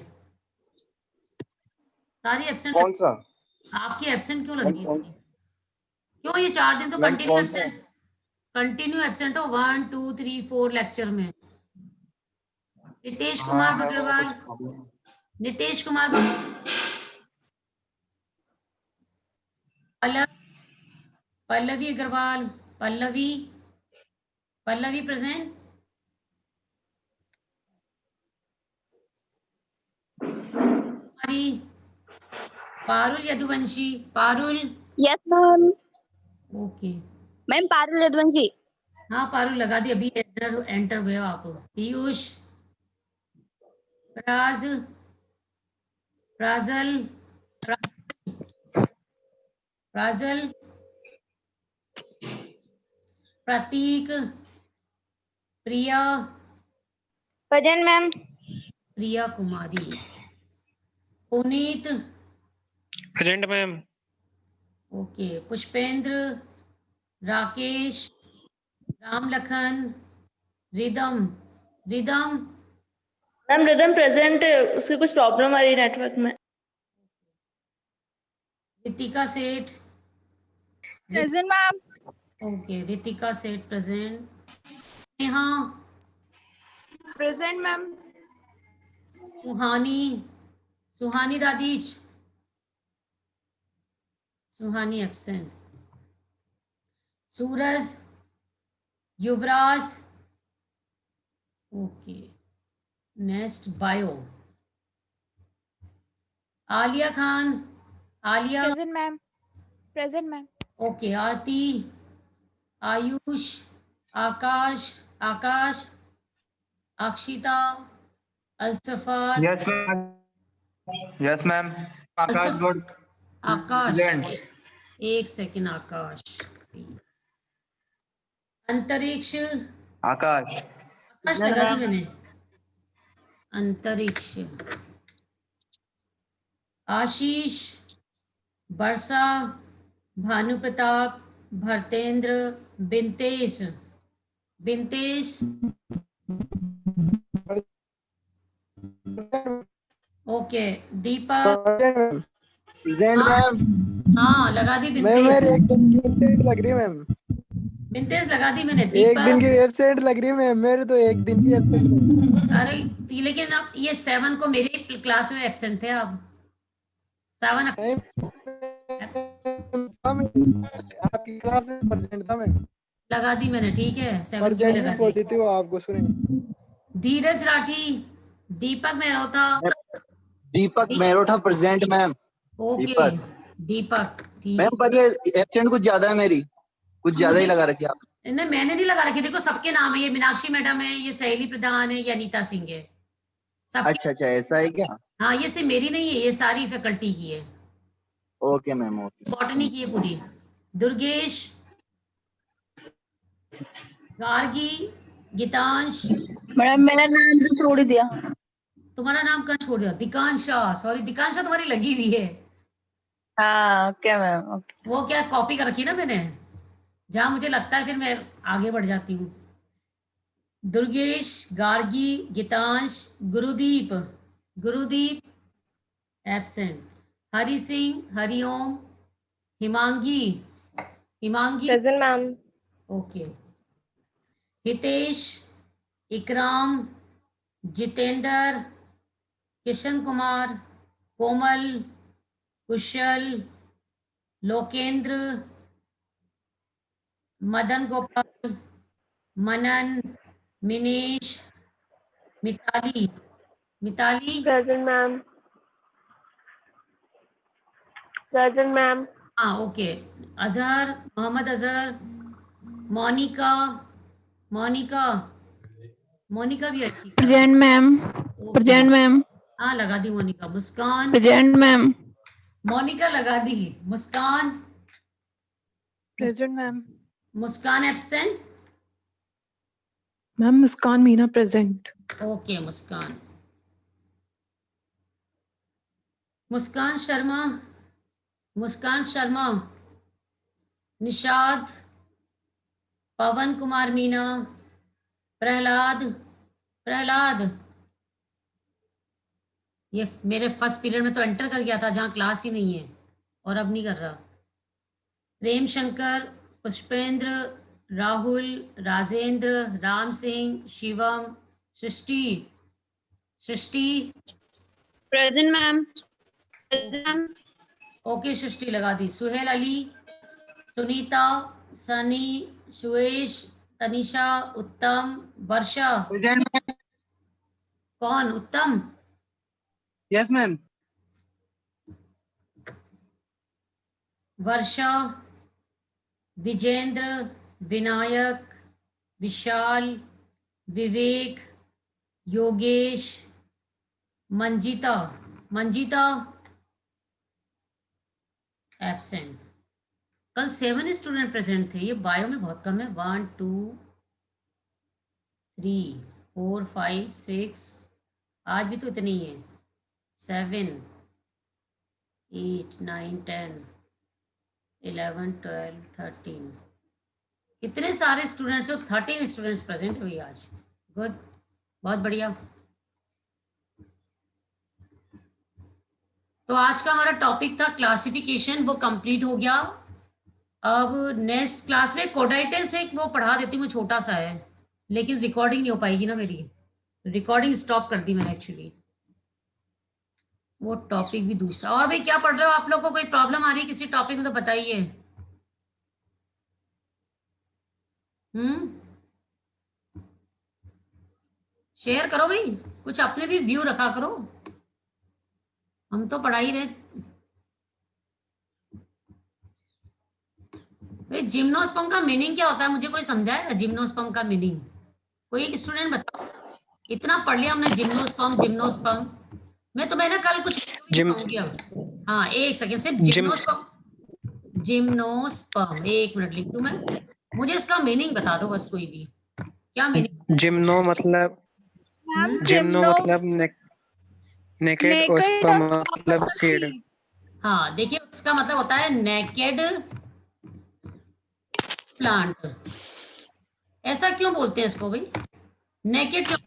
सारी एब्सेंट, कौन सा? आपकी एब्सेंट क्यों लग रही है? कौन क्यों ये 4 दिन तो मैम, कंटिन्यू कौन सा? एब्सेंट, कंटिन्यू एब्सेंट हो 1 2 3 4 लेक्चर में। नितेश कुमार अग्रवाल, नितेश कुमार, पल्लवी अग्रवाल, पल्लवी, पल्लवी प्रेजेंट, हमारी Parul Yaduvanshi, Parul, Yes, ma'am. Okay, Ma'am, Parul Yadvanshi. हाँ पारुल लगा दी, अभी एंटर एंटर हुए हो आप। Piyush, Praj, Pranjal, Pranjal, Prateek, Priya, Present, ma'am. Priya Kumari, Puneet, present ma'am. Okay, Pushpendra, Rakesh, Ram Lakhan, Ridham, Ridham, ma'am Ridham present, उसकी कुछ प्रॉब्लम आ रही है नेटवर्क में। रितिका सेठ, Present, ma'am. Okay, Ritika Seth present, Neha, Present, ma'am. Suhani, Suhani दादीज, Suhani absent, Suraj, Yuvraj, okay, next bio, Aliya Khan, Aliya, Present, ma'am. Present, ma'am. Okay, Aarti, Ayush, Akash, Akash, Akshita, Alsafar, yes ma'am, yes ma'am. Akash अलसफ- गुड। आकाश, Present. एक सेकंड, आकाश, अंतरिक्ष, आकाश आकाश लगा दी मैंने, Antariksh, Ashish, Varsha, Bhanu Pratap, Bhartendra, Bintesh, Bintesh, okay, Deepak, present ma'am. हाँ लगा दी मैम मेरी बिंतेश, एक दिन की एब्सेंट लग रही है मैम। बिंतेश लगा दी मैंने, एक दिन की दीपक, एब्सेंट लग रही है मैम, मेरे तो एक दिन की एब्सेंट। अरे लेकिन आप ये 7 को मेरे क्लास में एब्सेंट थे आप, 7 आपकी क्लास में प्रेजेंट था मैम। लगा दी मैंने, ठीक है, 7 की भी लगा दी। पॉजिटिव आपको सुने। धीरज राठी, दीपक मेहरोता, दीपक मेहरोठा प्रेजेंट मैम। ओके, दीपक। दीपक, ठीक मैम पर ये एब्सेंट कुछ ज्यादा है मेरी, कुछ ज्यादा ही लगा रखी है आपने। नहीं मैंने नहीं लगा रखी, देखो सबके नाम है, ये मीनाक्षी मैडम है, ये सहेली प्रधान है, ये अनीता सिंह है, सबके। अच्छा अच्छा, ऐसा है क्या? हाँ ये सिर्फ मेरी नहीं है, ये सारी फैकल्टी की है, ओके मैम, ओके। बॉटनी की है पूरी। दुर्गेश, गार्गी, गीतांश, मैडम मेरा नाम तो छोड़ ही दिया। तुम्हारा नाम कहाँ छोड़ दिया? दिकांशा, सॉरी दिकांशा तुम्हारी लगी हुई है, हाँ ओके मैम, ओके। वो क्या कॉपी कर रखी ना मैंने, जहां मुझे लगता है फिर मैं आगे बढ़ जाती हूँ। Durgesh, Gargi, Geetansh, Gurudeep, Gurudeep absent, Hari Singh, Hariom, Himangi, Himangi Present, ma'am. Okay, Hitesh, Ikram, Jitendra, Kishan Kumar, कोमल, कुशल, लोकेंद्र, मदन गोपाल, मनन, Minesh, Mitali, Mitali Present, ma'am. Present, ma'am. हाँ ओके, अजहर, मोहम्मद अजहर, मोनिका, मोनिका, मोनिका भी अच्छी कर रही है। Present, ma'am. Okay, Present, ma'am. हाँ लगा दी मोनिका। मुस्कान, Present, ma'am. मोनिका लगा दी। Muskan, Present, ma'am. Muskan absent, Ma'am, Muskan Meena present. Okay Muskan, Muskan Sharma, Muskan Sharma, Nishad, Pawan Kumar Meena, Prahlad, Prahlad ये मेरे फर्स्ट पीरियड में तो एंटर कर गया था जहाँ क्लास ही नहीं है और अब नहीं कर रहा। प्रेम शंकर, पुष्पेंद्र, राहुल, राजेंद्र, राम सिंह, शिवम, सृष्टि, सृष्टि Present, ma'am. Present. ओके सृष्टि लगा दी। सुहेल अली, सुनीता, सनी, सुएश, तनिषा, उत्तम, वर्षा, प्रेजेंट मैम। कौन Uttam? Yes ma'am. Varsha, Vijendra, Vinayak, Vishal, Vivek, Yogesh, Manjita, Manjita absent. कल 7 स्टूडेंट प्रेजेंट थे, ये बायो में बहुत कम है। 1 2 3 4 5 6, आज भी तो इतने ही है। 7 8 9 10 11 12 13, इतने सारे स्टूडेंट्स हो। 13 स्टूडेंट्स प्रेजेंट हुई आज। गुड, बहुत बढ़िया। तो आज का हमारा टॉपिक था क्लासिफिकेशन, वो कंप्लीट हो गया। अब नेक्स्ट क्लास में कोडाइटल्स एक वो पढ़ा देती हूँ, छोटा सा है लेकिन रिकॉर्डिंग नहीं हो पाएगी ना मेरी। रिकॉर्डिंग स्टॉप कर दी मैंने एक्चुअली, वो टॉपिक भी दूसरा। और भाई क्या पढ़ रहे हो आप लोग को? कोई प्रॉब्लम आ रही है किसी टॉपिक में तो बताइए। शेयर करो भाई, कुछ अपने भी व्यू रखा करो, हम तो पढ़ा ही रहे। भाई जिम्नोस्पर्म का मीनिंग क्या होता है, मुझे कोई समझाएगा जिम्नोस्पर्म का मीनिंग? कोई एक स्टूडेंट बताओ। इतना पढ़ लिया हमने जिम्नोस्पर्म जिम्नोस्पर्म। मैं तुम्हें ना कल कुछ जिम बताऊंगी अब। हाँ एक सेकेंड, सिर्फ जिम जिम्नोस्पर्म, जिम्नोस्पर्म, 1 मिनट लिख दूं मैं, मुझे इसका मीनिंग बता दो बस कोई भी, क्या मीनिंग? जिम्नो मतलब Ma'am, जिम्नो gymno मतलब नेकेड और naked स्पर्म or मतलब सीड। seed. हाँ देखिए, उसका मतलब होता है नेकेड प्लांट। ऐसा क्यों बोलते हैं इसको भाई, नेकेड क्यों?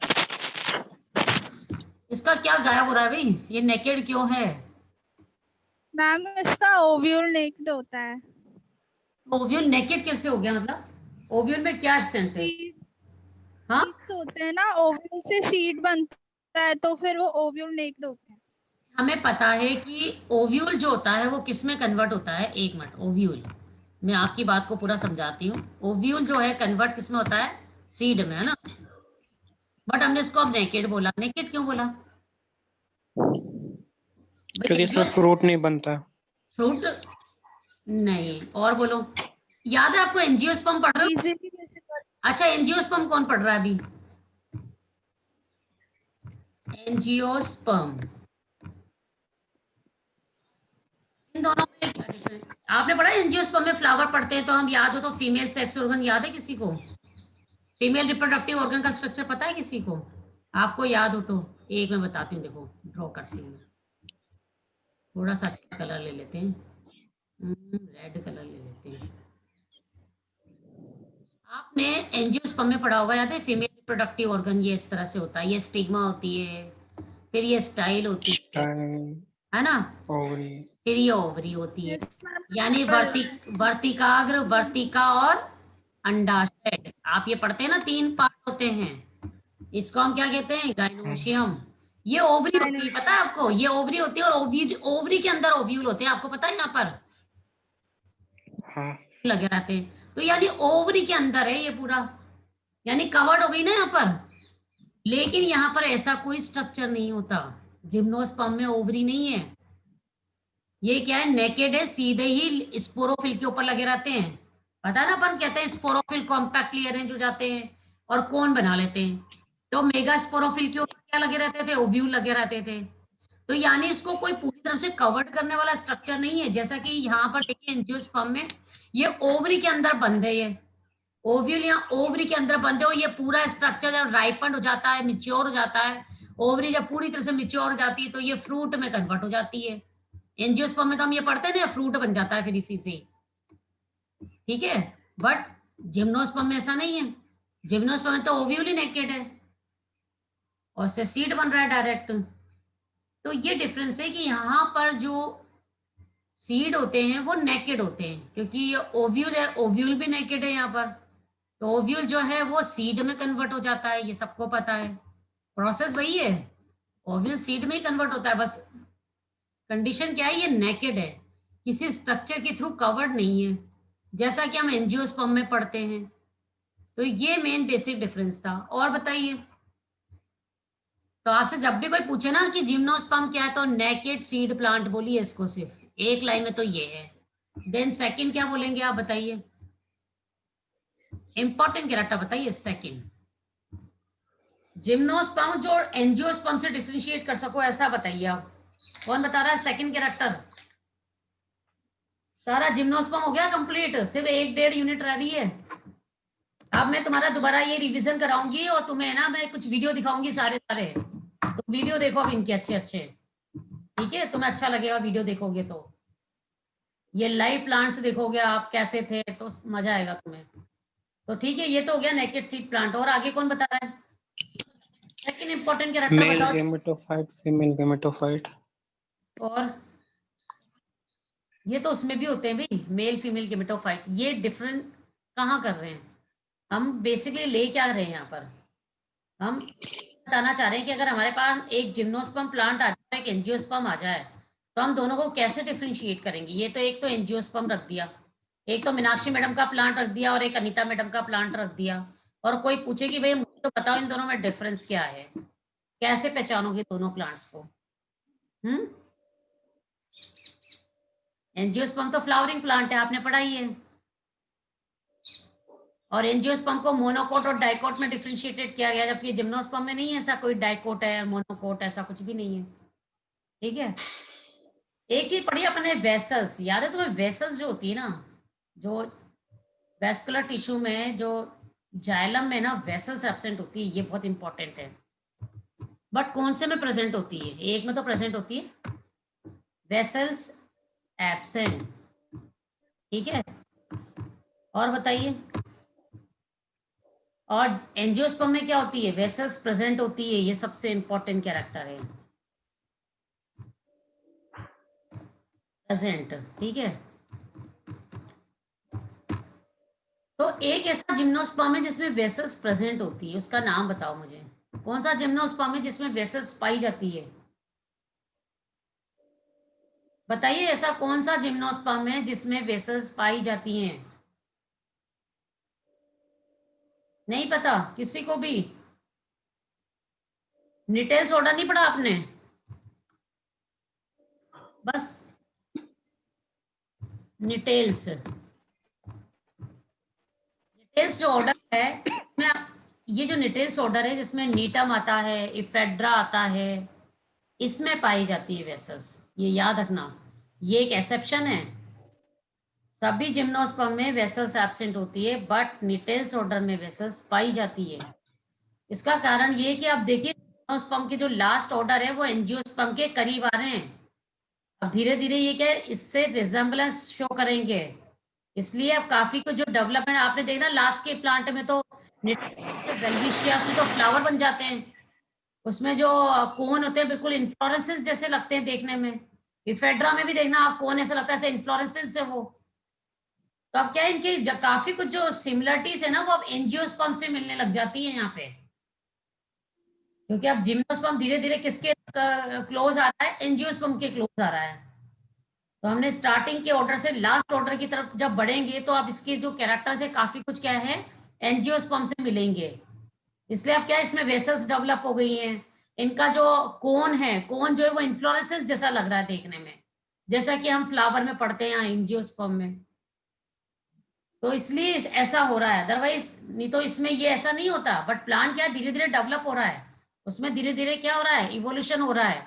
इसका क्या गायब हो रहा है भाई, ये नेकेड क्यों है? मैम इसका ओव्यूल नेक्ड होता है। ओव्यूल नेकेड कैसे हो गया? मतलब ओव्यूल में क्या एब्सेंट है? हाँ सीड्स होते हैं ना, ओव्यूल से सीड बनता है तो फिर वो ओव्यूल नेक्ड होते हैं। हमें पता है कि ओव्यूल जो होता है वो किस में कन्वर्ट होता है। 1 मिनट, ओव्यूल, मैं आपकी बात को पूरा समझाती हूँ। ओव्यूल जो है कन्वर्ट किस में होता है? सीड में, है ना। बट हमने इसको अब नेकेड बोला। नेकेड क्यों बोला क्योंकि इसमें फ्रूट नहीं बनता। फ्रूट नहीं, और बोलो। याद है आपको एंजियोस्पर्म पढ़ रहे हो? Easily visible. अच्छा एंजियोस्पर्म कौन पढ़ रहा है अभी? एंजियोस्पर्म, इन दोनों में क्या डिफरेंस? आपने पढ़ा है एंजियोस्पर्म में फ्लावर पढ़ते हैं तो हम याद हो तो फीमेल सेक्स ऑर्गन याद है किसी को? फीमेल रिप्रोडक्टिव ऑर्गन का स्ट्रक्चर पता है किसी को? आपको याद हो तो एक मैं बताती हूँ, देखो ड्रॉ करती हूँ। थोड़ा सा कलर ले लेते हैं, रेड कलर ले लेते हैं। आपने एंजियोस्पर्म में पढ़ा होगा, याद है? फीमेल रिप्रोडक्टिव ऑर्गन ये इस तरह से होता है, ये स्टिग्मा होती है, फिर ये स्टाइल होती है ना, ओवरी, फिर ये ओवरी होती है। Yes, ma'am. यानी वर्तिकाग्र, वर्तिका और अंडाशय। आप ये पढ़ते हैं ना, 3 पार्ट होते हैं, इसको हम क्या कहते हैं? गाइनोशियम। ये ओवरी होती है, पता है आपको? ये ओवरी होती है, और ओवरी के अंदर ओव्यूल होते हैं, आपको पता है? यहाँ पर हाँ लगे रहते हैं। तो यानी ओवरी के अंदर है ये पूरा, यानी कवर्ड हो गई ना यहाँ पर। लेकिन यहाँ पर ऐसा कोई स्ट्रक्चर नहीं होता, जिम्नोस्पर्म में ओवरी नहीं है। ये क्या है? नेकेड है, सीधे ही स्पोरोफिल के ऊपर लगे रहते हैं। पता है ना, अपन कहते हैं स्पोरोफिल कॉम्पैक्टली अरेंज हो जाते हैं और कोन बना लेते हैं। तो मेगा स्पोरोफिल के ऊपर क्या लगे रहते थे? ओव्यूल लगे रहते थे। तो यानी इसको कोई पूरी तरह से कवर्ड करने वाला स्ट्रक्चर नहीं है। जैसा कि यहाँ पर देखिए एंजियोस्पर्म में ये ओवरी के अंदर बंद है, ये ओव्यूल यहाँ ओवरी के अंदर बंद है, और ये पूरा स्ट्रक्चर जब राइपन हो जाता है, मिच्योर हो जाता है, ओवरी जब पूरी तरह से मिच्योर हो जाती है तो ये फ्रूट में कन्वर्ट हो जाती है। एंजियोस्पर्म में तो हम ये पढ़ते हैं ना, फ्रूट बन जाता है फिर इसी से, ठीक है। बट जिम्नोस्पर्म में ऐसा नहीं है। जिम्नोस्पर्म में तो ओव्यूल ही नेकेड है और से सीड बन रहा है डायरेक्ट। तो ये डिफरेंस है कि यहाँ पर जो सीड होते हैं वो नेकेड होते हैं, क्योंकि ये ओव्यूल है, ओव्यूल भी नेकेड है यहाँ पर। तो ओव्यूल जो है वो सीड में कन्वर्ट हो जाता है, ये सबको पता है, प्रोसेस वही है, ओव्यूल सीड में ही कन्वर्ट होता है। बस कंडीशन क्या है? ये नेकेड है, किसी स्ट्रक्चर के थ्रू कवर्ड नहीं है, जैसा कि हम एंजियोस्पर्म में पढ़ते हैं। तो ये मेन बेसिक डिफरेंस था। और बताइए, तो आपसे जब भी कोई पूछे ना कि जिम्नोस्पर्म क्या है, तो नेकेड सीड प्लांट बोलिए इसको, सिर्फ एक लाइन में तो ये है। देन सेकंड क्या बोलेंगे आप बताइए? इंपॉर्टेंट कैरेक्टर बताइए सेकंड। जिम्नोस्पर्म जो एंजियोस्पर्म से डिफरेंशिएट कर सको, ऐसा बताइए आप। कौन बता रहा है सेकंड कैरेक्टर? सारा जिम्नोस्पर्म हो गया कंप्लीट, सिर्फ 1-1.5 यूनिट रह रही है। अब मैं तुम्हारा दोबारा ये रिवीजन कराऊंगी और तुम्हें ना मैं कुछ वीडियो दिखाऊंगी सारे, तो वीडियो देखो अब इनके अच्छे अच्छे, ठीक है? तुम्हें अच्छा लगेगा वीडियो देखोगे तो। ये लाइव प्लांट्स देखोगे आप कैसे थे, तो मजा आएगा तुम्हें। तो ठीक है, ये तो हो गया नेकेड सीड प्लांट। और आगे कौन बता रहा है? सेकंड इंपॉर्टेंट कैरेक्टर मेल बताओ। Gametophyte, female gametophyte. और ये तो उसमें भी होते हैं भाई, मेल फीमेल गेमेटोफाइट। ये डिफरेंट कहाँ कर रहे हैं हम? बेसिकली ले क्या रहे हैं यहाँ पर? हम बताना चाह रहे हैं कि अगर हमारे पास एक जिम्नोस्पर्म प्लांट आ जाए, एक एंजियोस्पर्म आ जाए, तो हम दोनों को कैसे डिफरेंशिएट करेंगे? ये तो एक तो एंजियोस्पर्म रख दिया, एक तो मीनाक्षी मैडम का प्लांट रख दिया, और एक अनीता मैडम का प्लांट रख दिया। और कोई पूछे कि भाई मुझे तो बताओ इन दोनों में डिफरेंस क्या है, कैसे पहचानोगे दोनों प्लांट्स को? एंजियोस्पर्म तो फ्लावरिंग प्लांट है, आपने पढ़ा ही है। और एंजियोस्पर्म को मोनोकोट और डाइकोट में डिफरेंशिएटेड किया गया, जबकि जिम्नोस्पर्म में नहीं है ऐसा कोई डाइकोट है, मोनोकोट ऐसा कुछ भी नहीं है, ठीक है। एक चीज पढ़ी अपने, वेसल्स, याद है तुम्हें? वेसल्स जो होती है ना, जो वेस्कुलर टिश्यू में, जो जाइलम में ना वेसल्स एब्सेंट होती है, ये बहुत इंपॉर्टेंट है। बट कौन से में प्रेजेंट होती है? एक में तो प्रेजेंट होती है वेसल्स एब्सेंट, ठीक है। और बताइए, और एंजियोस्पर्म में क्या होती है? वेसल्स प्रेजेंट होती है, ये सबसे इंपॉर्टेंट कैरेक्टर है, प्रेजेंट, ठीक है। तो एक ऐसा जिम्नोस्पर्म है जिसमें वेसल्स प्रेजेंट होती है, उसका नाम बताओ मुझे। कौन सा जिम्नोस्पर्म है जिसमें वेसल्स पाई जाती है? बताइए, ऐसा कौन सा जिम्नोस्पर्म है जिसमें वेसल्स पाई जाती हैं? नहीं पता किसी को भी? निटेल्स ऑर्डर नहीं पढ़ा आपने? बस निटेल्स, निटेल्स जो ऑर्डर है इसमें, ये जो निटेल्स ऑर्डर है जिसमें नीटम आता है, इफेड्रा आता है, इसमें पाई जाती है वेसल्स, ये याद रखना। ये एक एक्सेप्शन है, सभी जिम्नोस्पर्म में वेसल्स एब्सेंट होती है, बट निटेल्स ऑर्डर में वेसल्स पाई जाती है। इसका कारण ये है कि आप देखिए जिम्नोस्पर्म के जो लास्ट ऑर्डर है वो एंजियोस्पर्म के करीब आ रहे हैं। अब धीरे धीरे ये क्या है, इससे रिजेम्बलेंस शो करेंगे, इसलिए अब काफी कुछ जो डेवलपमेंट आपने देखना लास्ट के प्लांट में तो वेल्विशिया उसमें तो फ्लावर बन जाते हैं, उसमें जो कोन होते हैं बिल्कुल इन्फ्लोरेंसेंस जैसे लगते हैं देखने में। इफेड्रा में भी देखना आप कोन ऐसा लगता है जैसे इन्फ्लोरेंसेंस है वो। तो अब क्या है इनकी काफी कुछ जो सिमिलरिटीज है ना वो अब एंजियोस्पर्म से मिलने लग जाती है यहाँ पे, क्योंकि अब जिम्नोस्पर्म धीरे धीरे किसके क्लोज आ रहा है, एंजियोस्पर्म के क्लोज आ रहा है। तो हमने स्टार्टिंग के ऑर्डर से लास्ट ऑर्डर की तरफ जब बढ़ेंगे तो अब इसके जो कैरेक्टर्स है काफी कुछ क्या है एंजियोस्पर्म से मिलेंगे। इसलिए अब क्या है इसमें वेसल्स डेवलप हो गई हैं, इनका जो कोन है कोन जो है वो इन्फ्लोरेंसेंस जैसा लग रहा है देखने में, जैसा कि हम फ्लावर में पढ़ते हैं यहाँ एंजियोस्पर्म में। तो इसलिए ऐसा हो रहा है, अदरवाइज नहीं तो इसमें ये ऐसा नहीं होता। बट प्लांट क्या धीरे धीरे डेवलप हो रहा है, उसमें धीरे धीरे क्या हो रहा है इवोल्यूशन हो रहा है।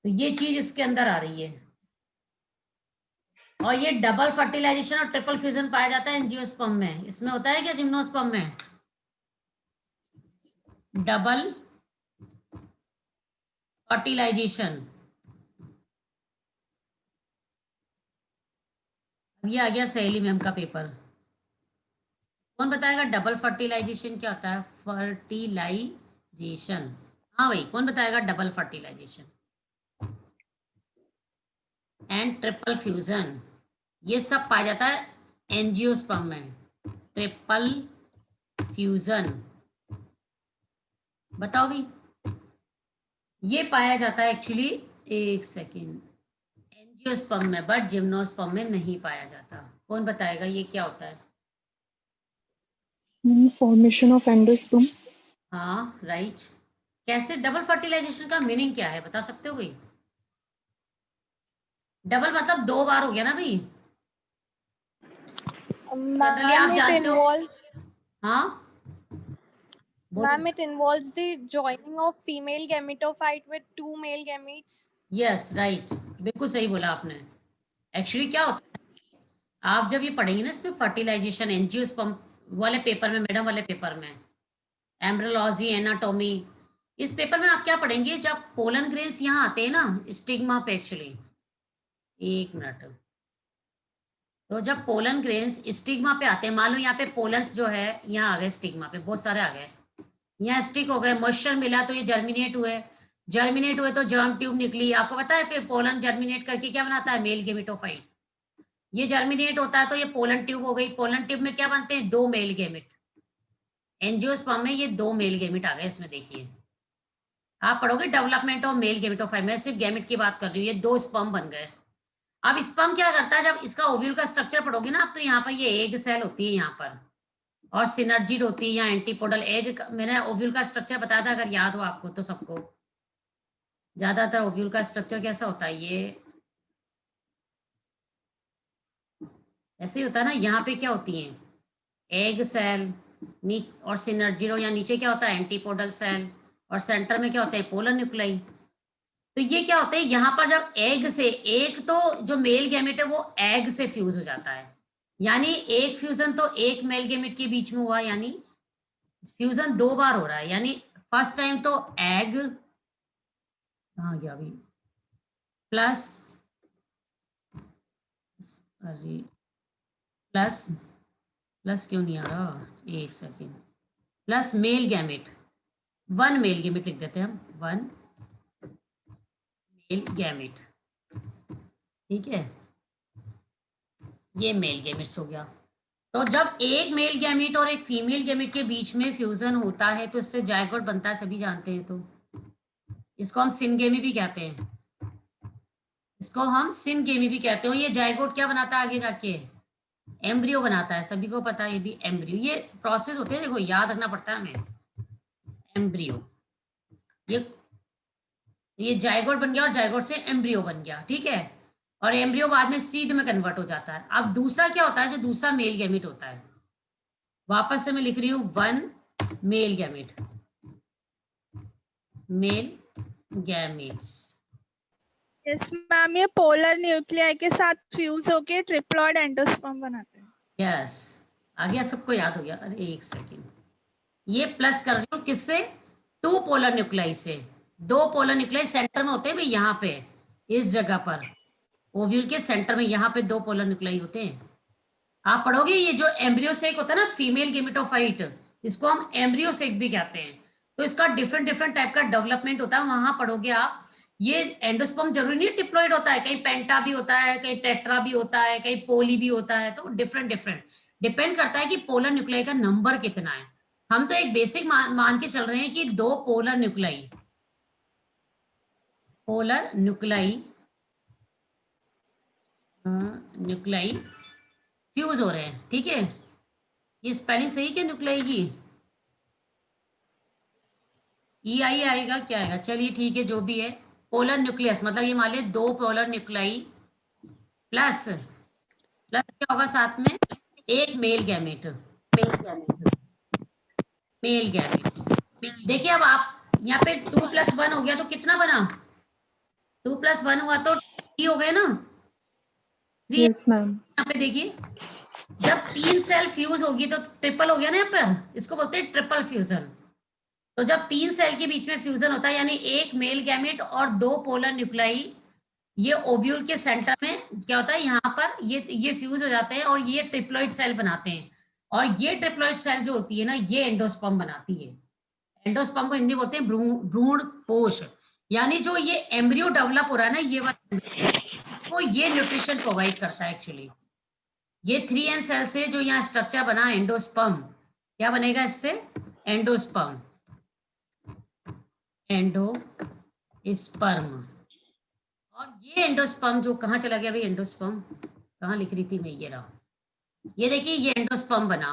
तो ये चीज इसके अंदर आ रही है। और ये डबल फर्टिलाइजेशन और ट्रिपल फ्यूजन पाया जाता है एंजियोस्पर्म में, इसमें होता है क्या जिम्नोस्पर्म में डबल फर्टिलाइजेशन। ये आ गया सहेली मैम का पेपर, कौन बताएगा डबल फर्टिलाइजेशन क्या होता है? फर्टिलाइजेशन, हाँ भाई कौन बताएगा double fertilization and triple fusion, ये सब पाया जाता है एंजियोस्पर्म में। ट्रिपल फ्यूजन बताओ भी, ये पाया जाता है एक्चुअली, एक सेकेंड, एंजियोस्पर्म में, बट जिम्नोस्पर्म में नहीं पाया जाता। कौन बताएगा ये क्या होता है? Formation of endosperm. हाँ राइट। कैसे डबल फर्टिलाइजेशन का मीनिंग क्या है बता सकते हो कोई? डबल मतलब 2 बार हो गया ना भाई, जनरली आप जानते हो। हाँ Ma'am, it involves the joining of female gametophyte with 2 male gametes. Yes right, बिल्कुल सही बोला आपने। एक्चुअली क्या होता है आप जब ये पढ़ेंगे ना इसमें फर्टिलाइजेशन एंजियोस्पर्म वाले पेपर में, मैडम वाले पेपर में, एम्ब्रियोलॉजी एनाटॉमी, इस पेपर में आप क्या पढ़ेंगे जब पोलन ग्रेन्स यहाँ आते हैं ना स्टिग्मा पे, एक्चुअली एक मिनट, तो जब पोलन ग्रेन्स स्टिग्मा पे आते हैं, मान लो यहाँ पे पोलन्स जो है यहाँ आ गए स्टिग्मा पे, बहुत सारे आ गए, यहाँ स्टिक हो गए, मॉइस्चर मिला तो ये जर्मिनेट हुए, जर्मिनेट हुए तो जर्म ट्यूब निकली। आपको पता है फिर पोलन जर्मिनेट करके क्या बनाता है मेल गेमेटोफाइट, ये जर्मिनेट होता है तो ये पोलन ट्यूब हो गई, पोलन ट्यूब में क्या बनते हैं 2 मेल गेमेट। एंजियोस्पर्म में ये 2 मेल गेमेट आ गए, इसमें देखिए आप पढ़ोगे डेवलपमेंट ऑफ मेल गेमेटोफाइट, मैं सिर्फ गेमेट की बात कर रही हूँ, ये 2 स्पर्म बन गए। अब स्पर्म क्या करता है जब इसका ओव्यूल का स्ट्रक्चर पढ़ोगे ना आप, तो यहाँ पर ये एग सेल होती है यहाँ पर, और सिनर्जिड होती है या एंटीपोडल एग। मैंने ओव्यूल का स्ट्रक्चर बताया था अगर याद हो आपको तो, सबको ज्यादातर ओव्यूल का स्ट्रक्चर कैसा होता है, ये ऐसे ही होता है ना। यहाँ पे क्या होती है एग सेल और सिनर्जिड, और यहाँ नीचे क्या होता है एंटीपोडल सेल, और सेंटर में क्या होता है पोलर न्यूक्लाई। तो ये क्या होता है यहाँ पर जब एग से, एक तो जो मेल गैमेट है वो एग से फ्यूज हो जाता है, यानी एक फ्यूजन तो एक मेल गेमेट के बीच में हुआ, यानी फ्यूजन 2 बार हो रहा है। यानी फर्स्ट टाइम तो एग कहाँ गया अभी, प्लस अरे प्लस प्लस क्यों नहीं आ रहा, एक second, plus male gamete, 1 male gamete लिख देते हैं हम, 1 मेल गैमेट, ठीक है, ये मेल गैमेट्स हो गया। तो जब एक मेल गैमेट और एक फीमेल गैमेट के बीच में फ्यूजन होता है तो इससे जायगोट बनता है, सभी जानते हैं। तो इसको हम सिनगेमी भी कहते हैं, इसको हम सिनगेमी भी कहते हैं। ये जायगोट क्या बनाता है आगे जाके, एम्ब्रियो बनाता है, सभी को पता है ये भी एम्ब्रियो, ये प्रोसेस होते हैं, देखो याद रखना पड़ता है हमें। एम्ब्रियो, ये जायगोट बन गया और जायगोट से एम्ब्रियो बन गया, ठीक है, और एम्ब्रियो बाद में सीड में कन्वर्ट हो जाता है। अब दूसरा क्या होता है, जो दूसरा मेल गैमेट होता है, वापस से मैं लिख रही हूँ 1 male gamete, male gametes. Yes ma'am, ये पोलर न्यूक्लियाई के साथ फ्यूज होके ट्रिप्लॉइड एंडोस्पर्म बनाते हैं। यस आ गया, सबको याद हो गया। अरे एक सेकेंड, ये प्लस कर रही हूँ किससे, 2 पोलर न्यूक्लियाई से। 2 पोलर न्यूक्लियाई सेंटर में होते हैं भाई, यहाँ पे इस जगह पर ओव्यूल के सेंटर में यहाँ पे 2 पोलर न्यूक्लियाई होते हैं। आप पढ़ोगे ये जो एम्ब्रियोसेक होता है ना, फीमेल गेमेटोफाइट, इसको हम एम्ब्रियोसेक भी कहते हैं। तो इसका डिफरेंट डिफरेंट टाइप का डेवलपमेंट होता है, वहां पढ़ोगे आप। ये एंडोस्पर्म जरूरी नहीं डिप्लॉइड होता है, कहीं पेंटा भी होता है, कहीं टेट्रा भी होता है, कहीं पोली भी होता है। तो डिफरेंट डिफरेंट डिपेंड करता है कि पोलर न्यूक्लियाई का नंबर कितना है। हम तो एक बेसिक मान के चल रहे हैं कि 2 पोलर न्यूक्लियाई फ्यूज हो रहे हैं, ठीक है। ये स्पेलिंग सही क्या न्यूक्लियाई की? EI आएगा, क्या आएगा? चलिए ठीक है, जो भी है। पोलर न्यूक्लियस मतलब ये मान लिया 2 पोलर न्यूक्लियाई प्लस क्या होगा साथ में? एक मेल गैमेट। देखिए अब आप यहाँ पे 2 + 1 हो गया तो कितना बना? 2 + 1 हुआ तो 3 हो गए ना। 3 Yes, ma'am. यहाँ पे देखिए, जब 3 सेल फ्यूज होगी तो ट्रिपल हो गया ना यहाँ पर, इसको बोलते हैं ट्रिपल फ्यूजन। तो जब 3 सेल के बीच में फ्यूजन होता है, यानी एक मेल गैमेट और 2 पोलर न्यूक्लियाई, ये ओव्यूल के सेंटर में क्या होता है, यहाँ पर ये फ्यूज हो जाते हैं और ये ट्रिप्लॉइड सेल बनाते हैं। और ये ट्रिप्लॉइड सेल जो होती है ना, ये एंडोस्पर्म बनाती है। एंडोस्पर्म को हिंदी बोलते हैं भ्रूण कोश। यानी जो ये एम्ब्रियो डेवलप हो रहा है ना, ये वाला, इसको ये न्यूट्रिशन प्रोवाइड करता है एक्चुअली। ये 3N सेल से जो यहाँ स्ट्रक्चर बना एंडोस्पर्म, क्या बनेगा इससे? एंडोस्पर्म। और ये एंडोस्पर्म जो कहाँ चला गया भाई? एंडोस्पर्म कहाँ लिख रही थी मैं? ये रहा। ये देखिए, ये एंडोस्पर्म बना।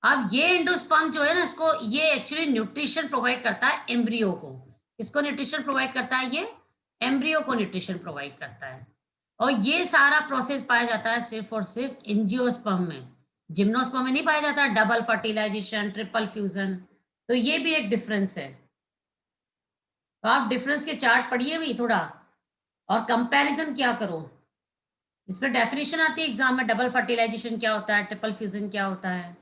अब ये एंडोस्पर्म जो है ना, इसको ये एक्चुअली न्यूट्रिशन प्रोवाइड करता है एम्ब्रियो को। किसको न्यूट्रिशन प्रोवाइड करता है? ये एम्ब्रियो को न्यूट्रिशन प्रोवाइड करता है। और ये सारा प्रोसेस पाया जाता है सिर्फ और सिर्फ एंजियोस्पर्म में। जिम्नोस्पर्म में नहीं पाया जाता डबल फर्टिलाइजेशन, ट्रिपल फ्यूजन। तो ये भी एक डिफरेंस है। तो आप डिफरेंस के चार्ट पढ़िए भी थोड़ा और कंपैरिजन क्या करो। इसमें डेफिनेशन आती है एग्जाम में, डबल फर्टिलाइजेशन क्या होता है, ट्रिपल फ्यूजन क्या होता है।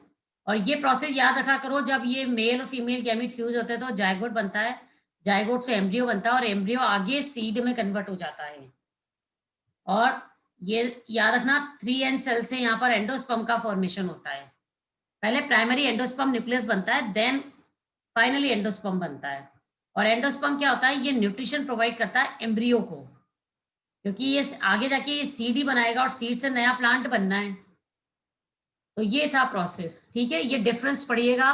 और ये प्रोसेस याद रखा करो, जब ये मेल और फीमेल गैमेट फ्यूज होते हैं तो जायगोट बनता है, जायगोट से एम्ब्रियो बनता है और एम्ब्रियो आगे सीड में कन्वर्ट हो जाता है। और ये याद रखना 3N सेल से यहाँ पर एंडोस्पर्म का फॉर्मेशन होता है। पहले प्राइमरी एंडोस्पर्म न्यूक्लियस बनता है, देन फाइनली एंडोस्पर्म बनता है। और एंडोस्पर्म क्या होता है? ये न्यूट्रिशन प्रोवाइड करता है एम्ब्रियो को, क्योंकि ये आगे जाके ये सीड ही बनाएगा और सीड से नया प्लांट बनना है। तो ये था प्रोसेस, ठीक है। ये डिफरेंस पढ़िएगा।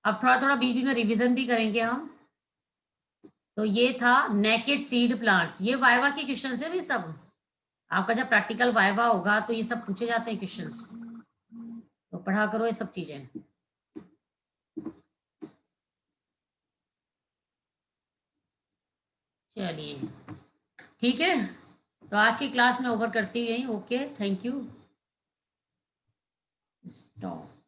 अब थोड़ा थोड़ा बीच बीच में रिवीजन भी करेंगे हम। तो ये था नेकेड सीड प्लांट। ये वाइवा के क्वेश्चन है भी सब। आपका जब प्रैक्टिकल वाइवा होगा तो ये सब पूछे जाते हैं क्वेश्चंस, तो पढ़ा करो ये सब चीजें। चलिए ठीक है, तो आज की क्लास में ओवर करती गई। Okay, thank you. स्टॉप।